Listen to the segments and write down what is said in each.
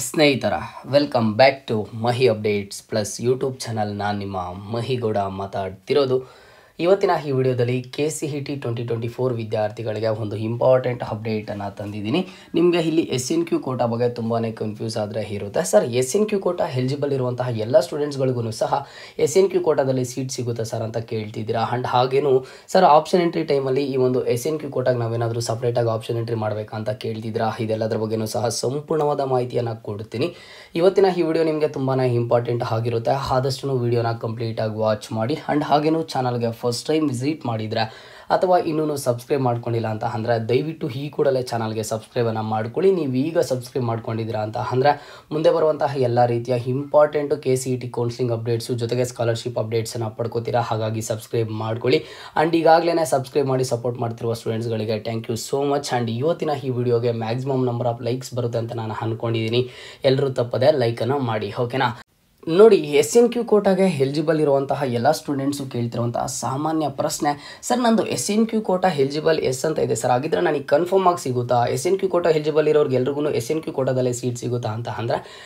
ಸ್ನೇಹಿತರ welcome back to Mahi updates plus YouTube channel. ನಾನು ನಿಮ್ಮ ಮಹಿಗೌಡ ಮಾತಾಡ್ತಿರೋದು. ಇವತ್ತಿನ ಈ ವಿಡಿಯೋದಲ್ಲಿ KCET 2024 ವಿದ್ಯಾರ್ಥಿಗಳಿಗೆ ಒಂದು ಇಂಪಾರ್ಟೆಂಟ್ ಅಪ್ಡೇಟನ್ನು ತಂದಿದ್ದೀನಿ. ನಿಮಗೆ ಇಲ್ಲಿ SNQ ಕೋಟಾ ಬಗ್ಗೆ ತುಂಬಾ ಕನ್ಫ್ಯೂಸ್ ಆದರೆ ಇರುತ್ತೆ. ಸರ್, SNQ ಕೋಟಾ ಎಲಿಜಿಬಲ್ ಇರುವಂತಹ ಎಲ್ಲ ಸ್ಟೂಡೆಂಟ್ಸ್ಗಳಿಗೂ ಸಹ SNQ ಕೋಟಾದಲ್ಲಿ ಸೀಟ್ ಸಿಗುತ್ತೆ ಸರ್ ಅಂತ ಕೇಳ್ತಿದ್ದೀರಾ. ಆ್ಯಂಡ್ ಹಾಗೇನು ಸರ್, ಆಪ್ಷನ್ ಎಂಟ್ರಿ ಟೈಮಲ್ಲಿ ಈ ಒಂದು SNQ ಕೋಟಾಗೆ ನಾವೇನಾದರೂ ಸಪ್ರೇಟಾಗಿ ಆಪ್ಷನ್ ಎಂಟ್ರಿ ಮಾಡಬೇಕಾ ಅಂತ ಕೇಳ್ತಿದ್ದೀರಾ. ಇದೆಲ್ಲದರ ಬಗ್ಗೆಯೂ ಸಹ ಸಂಪೂರ್ಣವಾದ ಮಾಹಿತಿಯನ್ನು ಕೊಡ್ತೀನಿ. ಇವತ್ತಿನ ಈ ವಿಡಿಯೋ ನಿಮಗೆ ತುಂಬಾ ಇಂಪಾರ್ಟೆಂಟ್ ಆಗಿರುತ್ತೆ. ಆದಷ್ಟು ವಿಡಿಯೋನ ಕಂಪ್ಲೀಟಾಗಿ ವಾಚ್ ಮಾಡಿ. ಆ್ಯಂಡ್ ಹಾಗೇನು ಚಾನಲ್ಗೆ ಫಸ್ಟ್ ಟೈಮ್ ವಿಸಿಟ್ ಮಾಡಿದರೆ ಅಥವಾ ಇನ್ನೂ ಸಬ್ಸ್ಕ್ರೈಬ್ ಮಾಡ್ಕೊಂಡಿಲ್ಲ ಅಂತ ಅಂದರೆ ದಯವಿಟ್ಟು ಈ ಕೂಡಲೇ ಚಾನಲ್ಗೆ ಸಬ್ಸ್ಕ್ರೈಬನ್ನು ಮಾಡ್ಕೊಳ್ಳಿ. ನೀವು ಈಗ ಸಬ್ಸ್ಕ್ರೈಬ್ ಮಾಡ್ಕೊಂಡಿದ್ದೀರಾ ಅಂತ ಅಂದರೆ ಮುಂದೆ ಬರುವಂತಹ ಎಲ್ಲ ರೀತಿಯ ಇಂಪಾರ್ಟೆಂಟು KCET ಕೌನ್ಸಿಲಿಂಗ್ ಅಪ್ಡೇಟ್ಸು ಜೊತೆಗೆ ಸ್ಕಾಲರ್ಶಿಪ್ ಅಪ್ಡೇಟ್ಸನ್ನು ಪಡ್ಕೋತೀರಾ. ಹಾಗಾಗಿ ಸಬ್ಸ್ಕ್ರೈಬ್ ಮಾಡ್ಕೊಳ್ಳಿ. ಆ್ಯಂಡ್ ಈಗಾಗಲೇ ಸಬ್ಸ್ಕ್ರೈಬ್ ಮಾಡಿ ಸಪೋರ್ಟ್ ಮಾಡ್ತಿರುವ ಸ್ಟೂಡೆಂಟ್ಸ್ಗಳಿಗೆ thank you so much. And ಇವತ್ತಿನ ಈ ವಿಡಿಯೋಗೆ ಮ್ಯಾಕ್ಸಿಮಮ್ ನಂಬರ್ ಆಫ್ ಲೈಕ್ಸ್ ಬರುತ್ತೆ ಅಂತ ನಾನು ಅಂದ್ಕೊಂಡಿದ್ದೀನಿ. ಎಲ್ಲರೂ ತಪ್ಪದೆ ಲೈಕನ್ನು ಮಾಡಿ, ಓಕೆನಾ? ನೋಡಿ, SNQ ಕೋಟಾಗೆ ಎಲಿಜಿಬಲ್ ಇರುವಂತಹ ಎಲ್ಲ ಸ್ಟೂಡೆಂಟ್ಸು ಕೇಳ್ತಿರುವಂತಹ ಸಾಮಾನ್ಯ ಪ್ರಶ್ನೆ, ಸರ್ ನಂದು SNQ ಕೋಟಾ ಎಲಿಜಿಬಲ್ ಎಸ್ ಅಂತ ಇದೆ ಸರ್, ಹಾಗಿದ್ರೆ ನನಗೆ ಕನ್ಫರ್ಮ್ ಆಗಿ ಸಿಗುತ್ತಾ? SNQ ಕೋಟಾ ಎಲಿಜಿಬಲ್ ಇರೋರಿಗೆ ಎಲ್ರಿಗೂ SNQ ಕೋಟಾದಲ್ಲೇ ಸೀಟ್ ಸಿಗುತ್ತಾ ಅಂತ ಅಂದರೆ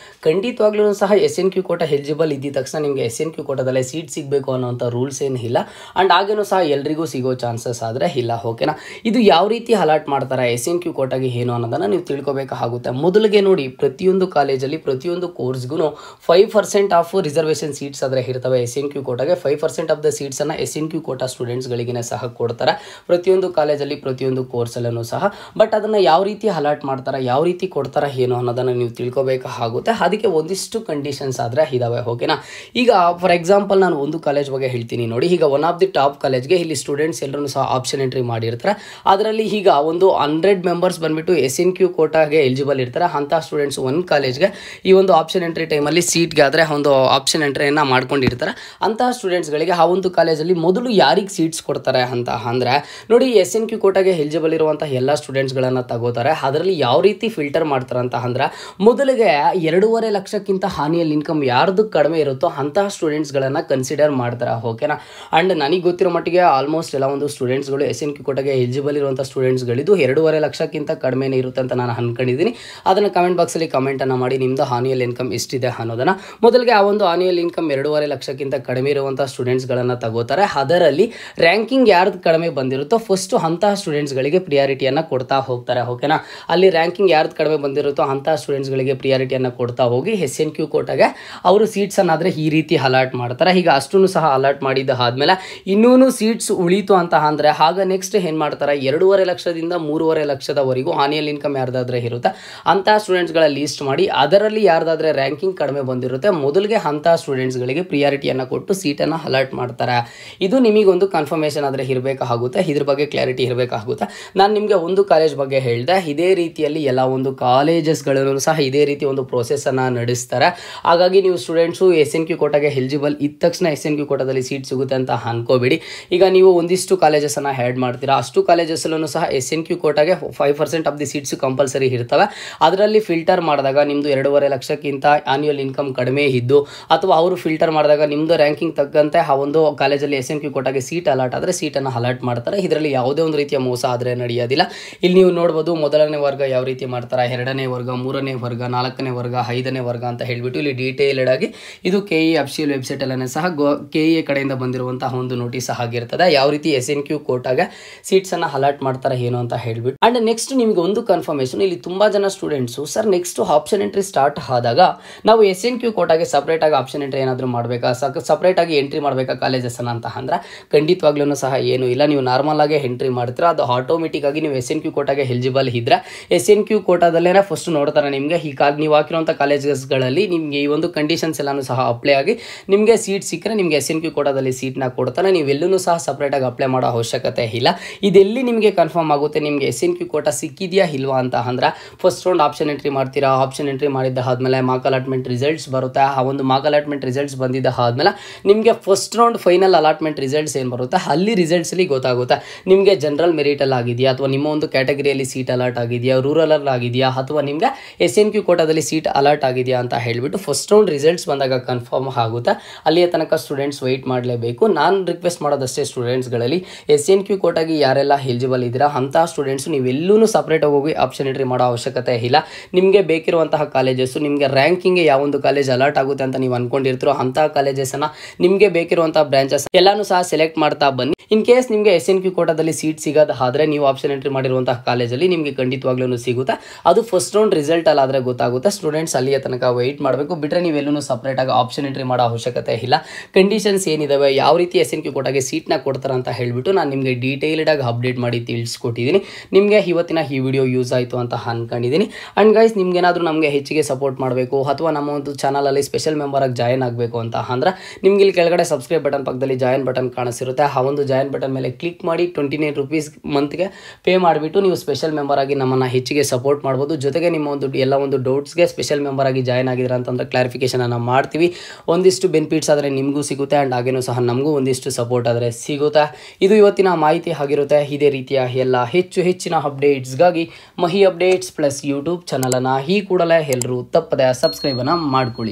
ಖಂಡಿತವಾಗ್ಲೂ ಸಹ SNQ ಕೋಟಾ ಎಲಿಜಿಬಲ್ ಇದ್ದ ತಕ್ಷಣ ನಿಮಗೆ SNQ ಕೋಟಾದಲ್ಲೇ ಸೀಟ್ ಸಿಗಬೇಕು ಅನ್ನೋಂಥ ರೂಲ್ಸ್ ಏನು ಇಲ್ಲ. ಆ್ಯಂಡ್ ಹಾಗೇನೂ ಸಹ ಎಲ್ರಿಗೂ ಸಿಗೋ ಚಾನ್ಸಸ್ ಆದರೆ ಇಲ್ಲ, ಓಕೆನಾ? ಇದು ಯಾವ ರೀತಿ ಅಲಾಟ್ ಮಾಡ್ತಾರೆ SNQ ಕೋಟಾಗೆ ಏನು ಅನ್ನೋದನ್ನು ನೀವು ತಿಳ್ಕೊಬೇಕಾಗುತ್ತೆ. ಮೊದಲಿಗೆ ನೋಡಿ, ಪ್ರತಿಯೊಂದು ಕಾಲೇಜಲ್ಲಿ ಪ್ರತಿಯೊಂದು ಕೋರ್ಸ್ಗೂ 5% ಆಫ್ ರಿಸರ್ವೇಷನ್ ಸೀಟ್ಸ್ ಆದರೆ ಇರ್ತವೆ. SNQ ಕೋಟಾಗೆ 5% ಆಫ್ ದ ಸೀಟ್ಸನ್ನು SNQ ಕೋಟಾ ಸ್ಟೂಡೆಂಟ್ಸ್ಗಳಿಗೇ ಸಹ ಕೊಡ್ತಾರೆ ಪ್ರತಿಯೊಂದು ಕಾಲೇಜಲ್ಲಿ ಪ್ರತಿಯೊಂದು ಕೋರ್ಸಲ್ಲೂ ಸಹ. ಬಟ್ ಅದನ್ನು ಯಾವ ರೀತಿ ಅಲಾಟ್ ಮಾಡ್ತಾರೆ, ಯಾವ ರೀತಿ ಕೊಡ್ತಾರೆ ಏನು ಅನ್ನೋದನ್ನು ನೀವು ತಿಳ್ಕೊಬೇಕಾಗುತ್ತೆ. ಅದಕ್ಕೆ ಒಂದಿಷ್ಟು ಕಂಡೀಷನ್ಸ್ ಆದರೆ ಇದ್ದಾವೆ, ಓಕೆನಾ? ಈಗ ಫಾರ್ ಎಕ್ಸಾಂಪಲ್ ನಾನು ಒಂದು ಕಾಲೇಜ್ ಬಗ್ಗೆ ಹೇಳ್ತೀನಿ ನೋಡಿ. ಈಗ ಒನ್ ಆಫ್ ದಿ ಟಾಪ್ ಕಾಲೇಜ್ಗೆ ಇಲ್ಲಿ ಸ್ಟೂಡೆಂಟ್ಸ್ ಎಲ್ಲರೂ ಸಹ ಆಪ್ಷನ್ ಎಂಟ್ರಿ ಮಾಡಿರ್ತಾರೆ. ಅದರಲ್ಲಿ ಈಗ ಒಂದು 100 ಮೆಂಬರ್ಸ್ ಬಂದುಬಿಟ್ಟು SNQ ಕೋಟಾಗೆ ಎಲಿಜಿಬಲ್ ಇರ್ತಾರೆ. ಅಂಥ ಸ್ಟೂಡೆಂಟ್ಸ್ ಒಂದು ಕಾಲೇಜ್ಗೆ ಈ ಒಂದು ಆಪ್ಷನ್ ಎಂಟ್ರಿ ಟೈಮಲ್ಲಿ ಸೀಟ್ಗೆ ಆದರೆ ಒಂದು ಆಪ್ಷನ್ ಎಂಟ್ರಿಯನ್ನು ಮಾಡ್ಕೊಂಡಿರ್ತಾರೆ. ಅಂತಹ ಸ್ಟೂಡೆಂಟ್ಸ್ಗಳಿಗೆ ಆ ಒಂದು ಕಾಲೇಜಲ್ಲಿ ಮೊದಲು ಯಾರಿಗೆ ಸೀಟ್ಸ್ ಕೊಡ್ತಾರೆ ಅಂತ ಅಂದರೆ ನೋಡಿ, SNQ ಕೋಟಾಗೆ ಎಲಿಜಿಬಲ್ ಇರುವಂಥ ಎಲ್ಲ ಸ್ಟೂಡೆಂಟ್ಸ್ಗಳನ್ನು ತಗೋತಾರೆ. ಅದರಲ್ಲಿ ಯಾವ ರೀತಿ ಫಿಲ್ಟರ್ ಮಾಡ್ತಾರೆ ಅಂತ ಅಂದರೆ ಮೊದಲಿಗೆ 2.5 ಲಕ್ಷಕ್ಕಿಂತ ಆನ್ಯುವಲ್ ಇನ್ಕಮ್ ಯಾರ್ದು ಕಡಿಮೆ ಇರುತ್ತೋ ಅಂತಹ ಸ್ಟೂಡೆಂಟ್ಸ್ಗಳನ್ನು ಕನ್ಸಿಡರ್ ಮಾಡ್ತಾರೆ, ಓಕೆನಾ? ಆ್ಯಂಡ್ ನನಗೆ ಗೊತ್ತಿರೋ ಮಟ್ಟಿಗೆ ಆಲ್ಮೋಸ್ಟ್ ಎಲ್ಲ ಒಂದು ಸ್ಟೂಡೆಂಟ್ಸ್ಗಳು SNQ ಕೋಟಾಗೆ ಎಲಿಜಿಬಲ್ ಇರುವಂಥ ಸ್ಟೂಡೆಂಟ್ಸ್ಗಳಿದ್ದು 2.5 ಲಕ್ಷಕ್ಕಿಂತ ಕಡಿಮೆನೇ ಇರುತ್ತೆ ಅಂತ ನಾನು ಅಂದ್ಕೊಂಡಿದ್ದೀನಿ. ಅದನ್ನು ಕಮೆಂಟ್ ಬಾಕ್ಸಲ್ಲಿ ಕಮೆಂಟನ್ನು ಮಾಡಿ, ನಿಮ್ಮದು ಆನ್ಯುವಲ್ ಇನ್ಕಮ್ ಎಷ್ಟಿದೆ ಅನ್ನೋದನ್ನು. ಮೊದಲಿಗೆ ಆ ಒಂದು ಆನ್ಯುವಲ್ ಇನ್ಕಮ್ 2.5 ಲಕ್ಷಕ್ಕಿಂತ ಕಡಿಮೆ ಇರುವಂಥ ಸ್ಟೂಡೆಂಟ್ಸ್ಗಳನ್ನು ತಗೋತಾರೆ. ಅದರಲ್ಲಿ ರ್ಯಾಂಕಿಂಗ್ ಯಾರ್ದು ಕಡಿಮೆ ಬಂದಿರುತ್ತೋ ಫಸ್ಟು ಅಂತಹ ಸ್ಟೂಡೆಂಟ್ಸ್ಗಳಿಗೆ ಪ್ರಿಯಾರಿಟಿಯನ್ನು ಕೊಡ್ತಾ ಹೋಗ್ತಾರೆ, ಓಕೆನಾ? ಅಲ್ಲಿ ರ್ಯಾಂಕಿಂಗ್ ಯಾರ್ದು ಕಡಿಮೆ ಬಂದಿರುತ್ತೋ ಅಂತಹ ಸ್ಟೂಡೆಂಟ್ಸ್ಗಳಿಗೆ ಪ್ರಿಯಾರಿಟಿಯನ್ನು ಕೊಡ್ತಾ ಹೋಗಿ SNQ ಕೋಟಾಗೆ ಅವರು ಸೀಟ್ಸನ್ನಾದರೆ ಈ ರೀತಿ ಅಲಾಟ್ ಮಾಡ್ತಾರೆ. ಈಗ ಅಷ್ಟೂ ಸಹ ಅಲಾಟ್ ಮಾಡಿದ್ದು ಆದಮೇಲೆ ಇನ್ನೂ ಸೀಟ್ಸ್ ಉಳೀತು ಅಂತ ಅಂದರೆ ಆಗ ನೆಕ್ಸ್ಟ್ ಏನು ಮಾಡ್ತಾರೆ, 2.5 ಲಕ್ಷದಿಂದ 3.5 ಲಕ್ಷದವರೆಗೂ ಆನ್ಯುವಲ್ ಇನ್ಕಮ್ ಯಾರ್ದಾದ್ರೆ ಇರುತ್ತೆ ಅಂತಹ ಸ್ಟೂಡೆಂಟ್ಸ್ಗಳ ಲೀಸ್ಟ್ ಮಾಡಿ ಅದರಲ್ಲಿ ಯಾರ್ದಾದ್ರೆ ರ್ಯಾಂಕಿಂಗ್ ಕಡಿಮೆ ಬಂದಿರುತ್ತೆ ಮೊದಲಿಗೆ ಅಂಥ ಸ್ಟೂಡೆಂಟ್ಸ್ಗಳಿಗೆ ಪ್ರಿಯಾರಿಟಿಯನ್ನು ಕೊಟ್ಟು ಸೀಟನ್ನು ಅಲಾಟ್ ಮಾಡ್ತಾರೆ. ಇದು ನಿಮಗೊಂದು ಕನ್ಫರ್ಮೇಷನ್ ಆದರೆ ಇರಬೇಕಾಗುತ್ತೆ, ಇದ್ರ ಬಗ್ಗೆ ಕ್ಲಾರಿಟಿ ಇರಬೇಕಾಗುತ್ತೆ. ನಾನು ನಿಮಗೆ ಒಂದು ಕಾಲೇಜ್ ಬಗ್ಗೆ ಹೇಳಿದೆ, ಇದೇ ರೀತಿಯಲ್ಲಿ ಎಲ್ಲ ಒಂದು ಕಾಲೇಜಸ್ಗಳನ್ನು ಸಹ ಇದೇ ರೀತಿ ಒಂದು ಪ್ರೋಸೆಸ್ಸನ್ನು ನಡೆಸ್ತಾರೆ. ಹಾಗಾಗಿ ನೀವು ಸ್ಟೂಡೆಂಟ್ಸು SNQ ಕೋಟಾಗೆ ಎಲಿಜಿಬಲ್ ಇದ್ದ ತಕ್ಷಣ SNQ ಕೋಟಾದಲ್ಲಿ ಸೀಟ್ ಸಿಗುತ್ತೆ ಅಂತ ಅನ್ಕೋಬೇಡಿ. ಈಗ ನೀವು ಒಂದಿಷ್ಟು ಕಾಲೇಜಸನ್ನು ಆ್ಯಡ್ ಮಾಡ್ತೀರಾ, ಅಷ್ಟು ಕಾಲೇಜಸ್ಸಲ್ಲೂ ಸಹ SNQ ಕೋಟಾಗೆ 5% ಆಫ್ ದಿ ಸೀಟ್ಸು ಕಂಪಲ್ಸರಿ ಇರ್ತವೆ. ಅದರಲ್ಲಿ ಫಿಲ್ಟರ್ ಮಾಡಿದಾಗ ನಿಮ್ಮದು 2.5 ಲಕ್ಷಕ್ಕಿಂತ ಆನ್ಯುವಲ್ ಇನ್ಕಮ್ ಕಡಿಮೆ ಇದ್ದು ಅಥವಾ ಅವರು ಫಿಲ್ಟರ್ ಮಾಡಿದಾಗ ನಿಮ್ಮದು ರ್ಯಾಂಕಿಂಗ್ ತಕ್ಕಂತೆ ಆ ಒಂದು ಕಾಲೇಜಲ್ಲಿ SNQ ಕೋಟಾಗೆ ಸೀಟ್ ಅಲಾಟ್ ಆದರೆ ಸೀಟನ್ನು ಅಲಾಟ್ ಮಾಡ್ತಾರೆ. ಇದರಲ್ಲಿ ಯಾವುದೇ ಒಂದು ರೀತಿಯ ಮೋಸ ಆದರೆ ನಡೆಯೋದಿಲ್ಲ. ಇಲ್ಲಿ ನೀವು ನೋಡ್ಬೋದು, ಮೊದಲನೇ ವರ್ಗ ಯಾವ ರೀತಿ ಮಾಡ್ತಾರೆ, ಎರಡನೇ ವರ್ಗ, ಮೂರನೇ ವರ್ಗ, ನಾಲ್ಕನೇ ವರ್ಗ, 5ನೇ ವರ್ಗ ಅಂತ ಹೇಳಿಬಿಟ್ಟು ಇಲ್ಲಿ ಡೀಟೇಲ್ಡ್ ಆಗಿ ಇದು KE ಅಫಿಷಿಯಲ್ ವೆಬ್ಸೈಟಲ್ಲೇ ಸಹ KE ಕಡೆಯಿಂದ ಬಂದಿರುವಂತಹ ಒಂದು ನೋಟಿಸ್ ಆಗಿರ್ತದೆ, ಯಾವ ರೀತಿ SNQ ಕೋಟಾಗೆ ಸೀಟ್ಸನ್ನು ಅಲಾಟ್ ಮಾಡ್ತಾರೆ ಏನು ಅಂತ ಹೇಳಿಬಿಟ್ಟು. ಆ್ಯಂಡ್ ನೆಕ್ಸ್ಟ್ ನಿಮಗೆ ಒಂದು ಕನ್ಫರ್ಮೇಷನ್, ಇಲ್ಲಿ ತುಂಬ ಜನ students sir next option entry start ಆದಾಗ ನಾವು SNQ ಕೋಟಾಗೆ ಸಪ್ರೇಟಾಗಿ ಆಪ್ಷನ್ ಎಂಟ್ರಿ ಏನಾದರೂ ಮಾಡಬೇಕಾ, ಸಪ್ರೇಟಾಗಿ ಎಂಟ್ರಿ ಮಾಡಬೇಕಾ ಕಾಲೇಜಸ್ಸನ್ನು ಅಂತ ಅಂದರೆ ಖಂಡಿತವಾಗ್ಲೂ ಸಹ ಏನೂ ಇಲ್ಲ. ನೀವು ನಾರ್ಮಲ್ ಆಗಿ ಎಂಟ್ರಿ ಮಾಡ್ತೀರಾ, ಅದು ಆಟೋಮೆಟಿಕ್ ಆಗಿ ನೀವು SNQ ಕೋಟಾಗೆ ಎಲಿಜಿಬಲ್ ಇದ್ದರೆ SNQ ಕೋಟಾದಲ್ಲೇ ಫಸ್ಟ್ ನೋಡ್ತಾರೆ ನಿಮಗೆ. ಹೀಗಾಗಿ ನೀವು ಹಾಕಿರುವಂಥ ಕಾಲೇಜಸ್ಗಳಲ್ಲಿ ನಿಮಗೆ ಈ ಒಂದು ಕಂಡೀಷನ್ಸ್ ಎಲ್ಲನೂ ಸಹ ಅಪ್ಲೈ ಆಗಿ ನಿಮಗೆ ಸೀಟ್ ಸಿಕ್ಕರೆ ನಿಮಗೆ SNQ ಕೋಟಾದಲ್ಲಿ ಸೀಟ್ನ ಕೊಡ್ತಾರೆ. ನೀವೆಲ್ಲೂ ಸಹ ಸಪ್ರೇಟಾಗಿ ಅಪ್ಲೈ ಮಾಡೋ ಅವಶ್ಯಕತೆ ಇಲ್ಲ. ಇದೆಲ್ಲಿ ನಿಮಗೆ ಕನ್ಫರ್ಮ್ ಆಗುತ್ತೆ ನಿಮಗೆ SNQ ಕೋಟಾ ಸಿಕ್ಕಿದೆಯಾ ಇಲ್ವಾ ಅಂತ ಅಂದರೆ ಫಸ್ಟ್ ರೌಂಡ್ ಆಪ್ಷನ್ ಎಂಟ್ರಿ ಮಾಡ್ತೀರಾ. ಆಪ್ಷನ್ ಎಂಟ್ರಿ ಮಾಡಿದ್ದಾದ್ಮೇಲೆ ಮಾರ್ಕ್ ಅಲಾಟ್ಮೆಂಟ್ ರಿಸಲ್ಟ್ಸ್ ಬರುತ್ತೆ. ಆ ಆ ಒಂದು ಮಾರ್ಕ್ ಅಲಾಟ್ಮೆಂಟ್ ರಿಸಲ್ಟ್ಸ್ ಬಂದಿದ್ದ ಆದಮೇಲೆ ನಿಮಗೆ first round final allotment results ಏನು ಬರುತ್ತೆ ಅಲ್ಲಿ ರಿಸಲ್ಟ್ಸಲ್ಲಿ ಗೊತ್ತಾಗುತ್ತೆ ನಿಮಗೆ ಜನರಲ್ ಮೆರಿಟಲ್ಲಿ ಆಗಿದೆಯಾ ಅಥವಾ ನಿಮ್ಮ ಒಂದು ಕ್ಯಾಟಗರಿಯಲ್ಲಿ ಸೀಟ್ ಅಲಾಟ್ ಆಗಿದೆಯಾ, ರೂರಲಲ್ಲಿ ಆಗಿದೆಯಾ ಅಥವಾ ನಿಮಗೆ SNQ ಕೋಟಾದಲ್ಲಿ ಸೀಟ್ ಅಲಾಟ್ ಆಗಿದೆಯಾ ಅಂತ ಹೇಳಿಬಿಟ್ಟು ಫಸ್ಟ್ ರೌಂಡ್ ರಿಸಲ್ಟ್ಸ್ ಬಂದಾಗ ಕನ್ಫರ್ಮ್ ಆಗುತ್ತೆ. ಅಲ್ಲಿಯ ತನಕ ಸ್ಟೂಡೆಂಟ್ಸ್ ವೆಯ್ಟ್ ಮಾಡಲೇಬೇಕು. ನಾನು ರಿಕ್ವೆಸ್ಟ್ ಮಾಡೋದಷ್ಟೇ ಸ್ಟೂಡೆಂಟ್ಸ್ಗಳಲ್ಲಿ SNQ ಕೋಟಾಗಿ ಯಾರೆಲ್ಲ ಎಲಿಜಿಬಲ್ ಇದ್ದೀರಾ ಅಂತಹ ಸ್ಟೂಡೆಂಟ್ಸು ನೀವೆಲ್ಲೂ ಸಪ್ರೇಟಾಗಿ ಹೋಗಿ ಆಪ್ಷನ್ ಎಂಟ್ರಿ ಮಾಡೋ ಅವಶ್ಯಕತೆ ಇಲ್ಲ. ನಿಮಗೆ ಬೇಕಿರುವಂತಹ ಕಾಲೇಜಸ್ಸು ನಿಮಗೆ ರ್ಯಾಂಕಿಂಗ್ಗೆ ಯಾವೊಂದು ಕಾಲೇಜ್ ಅಲಾಟ್ ಆಗುತ್ತೆ ಅಂತ ನೀವು ಅಂದ್ಕೊಂಡಿರ್ತೀರೋ ಅಂತಹ ಕಾಲೇಜಸ್ಸನ್ನು ನಿಮಗೆ ಬೇಕಿರುವಂತಹ ಬ್ರಾಂಚಸ್ ಎಲ್ಲಾನು ಸಹ ಸೆಲೆಕ್ಟ್ ಮಾಡ್ತಾ ಬನ್ನಿ. ಇನ್ ಕೇಸ್ ನಿಮಗೆ SNQ ಕೋಟಾದಲ್ಲಿ ಸೀಟ್ ಸಿಗೋದು ಆದರೆ ನೀವು ಆಪ್ಷನ್ ಎಂಟ್ರಿ ಮಾಡಿರುವಂತಹ ಕಾಲೇಜಲ್ಲಿ ನಿಮಗೆ ಖಂಡಿತವಾಗ್ಲೂ ಸಿಗುತ್ತೆ. ಅದು ಫಸ್ಟ್ ರೌಂಡ್ ರಿಸಲ್ಟ್ ಅಲ್ಲಾದರೆ ಗೊತ್ತಾಗುತ್ತೆ. ಸ್ಟೂಡೆಂಟ್ಸ್ ಅಲ್ಲಿಯ ತನಕ ವೆಯ್ಟ್ ಮಾಡಬೇಕು. ಬಿಟ್ಟರೆ ನೀವೆಲ್ಲೂ ಸಪ್ರೇಟಾಗಿ ಆಪ್ಷನ್ ಎಂಟ್ರಿ ಮಾಡೋ ಅವಶ್ಯಕತೆ ಇಲ್ಲ. ಕಂಡೀಷನ್ಸ್ ಏನಿದಾವೆ, ಯಾವ ರೀತಿ SNQ ಕೋಟಾಗೆ ಸೀಟ್ನ ಕೊಡ್ತಾರೆ ಅಂತ ಹೇಳಿಬಿಟ್ಟು ನಾನು ನಿಮಗೆ ಡೀಟೇಲ್ಡಾಗಿ ಅಪ್ಡೇಟ್ ಮಾಡಿ ತಿಳಿಸ್ಕೊಟ್ಟಿದ್ದೀನಿ. ನಿಮಗೆ ಇವತ್ತಿನ ಈ ವಿಡಿಯೋ ಯೂಸ್ ಆಯಿತು ಅಂತ ಅಂದ್ಕೊಂಡಿದ್ದೀನಿ. ಆ್ಯಂಡ್ ಗೈಸ್ ನಿಮ್ಗೇನಾದರೂ ನಮಗೆ ಹೆಚ್ಚಿಗೆ ಸಪೋರ್ಟ್ ಮಾಡಬೇಕು ಅಥವಾ ನಮ್ಮ ಒಂದು ಚಾನಲಲ್ಲಿ ಸ್ಪೆಷಲ್ ಮೆಂಬರಾಗಿ ಜಾಯ್ನ್ ಆಗಬೇಕು ಅಂತ ಅಂದ್ರೆ ನಿಮ್ಗೆ ಇಲ್ಲಿ ಕೆಳಗಡೆ ಸಬ್ಸ್ಕ್ರೈಬ್ ಬಟನ್ ಪಕ್ಕದಲ್ಲಿ ಜಾಯಿನ್ ಬಟನ್ ಕಾಣಿಸಿರುತ್ತೆ. ಆ ಒಂದು ಜಾಯಿನ್ ಬಟನ್ ಮೇಲೆ ಕ್ಲಿಕ್ ಮಾಡಿ 29 ರೂಪೀಸ್ ಮಂತ್ಗೆ ಪೇ ಮಾಡಿಬಿಟ್ಟು ನೀವು ಸ್ಪೆಷಲ್ ಮೆಂಬರ್ ಆಗಿ ನಮ್ಮನ್ನು ಹೆಚ್ಚಿಗೆ ಸಪೋರ್ಟ್ ಮಾಡ್ಬೋದು. ಜೊತೆಗೆ ನಿಮ್ಮ ಒಂದು ಎಲ್ಲ ಒಂದು ಡೌಟ್ಸ್ಗೆ ಸ್ಪೆಷಲ್ ಮೆಂಬರ್ ಆಗಿ ಜಾಯ್ನ್ ಆಗಿದ್ದೀರಾ ಅಂತಂದರೆ ಕ್ಲಾರಿಫಿಕೇಷನ್ ಅನ್ನು ಮಾಡ್ತೀವಿ. ಒಂದಿಷ್ಟು ಬೆನಿಫಿಟ್ಸ್ ಆದರೆ ನಿಮಗೂ ಸಿಗುತ್ತೆ ಆ್ಯಂಡ್ ಹಾಗೇನೂ ಸಹ ನಮಗೂ ಒಂದಿಷ್ಟು ಸಪೋರ್ಟ್ ಆದರೆ ಸಿಗುತ್ತೆ. ಇದು ಇವತ್ತಿನ ಮಾಹಿತಿ ಆಗಿರುತ್ತೆ. ಇದೇ ರೀತಿಯ ಎಲ್ಲ ಹೆಚ್ಚಿನ ಅಪ್ಡೇಟ್ಸ್ಗಾಗಿ ಮಹಿ ಅಪ್ಡೇಟ್ಸ್ ಪ್ಲಸ್ ಯೂಟ್ಯೂಬ್ ಚಾನಲನ್ನು ಈ ಕೂಡಲೇ ಎಲ್ಲರೂ ತಪ್ಪದೆ ಸಬ್ಸ್ಕ್ರೈಬನ್ನು ಮಾಡ್ಕೊಳ್ಳಿ.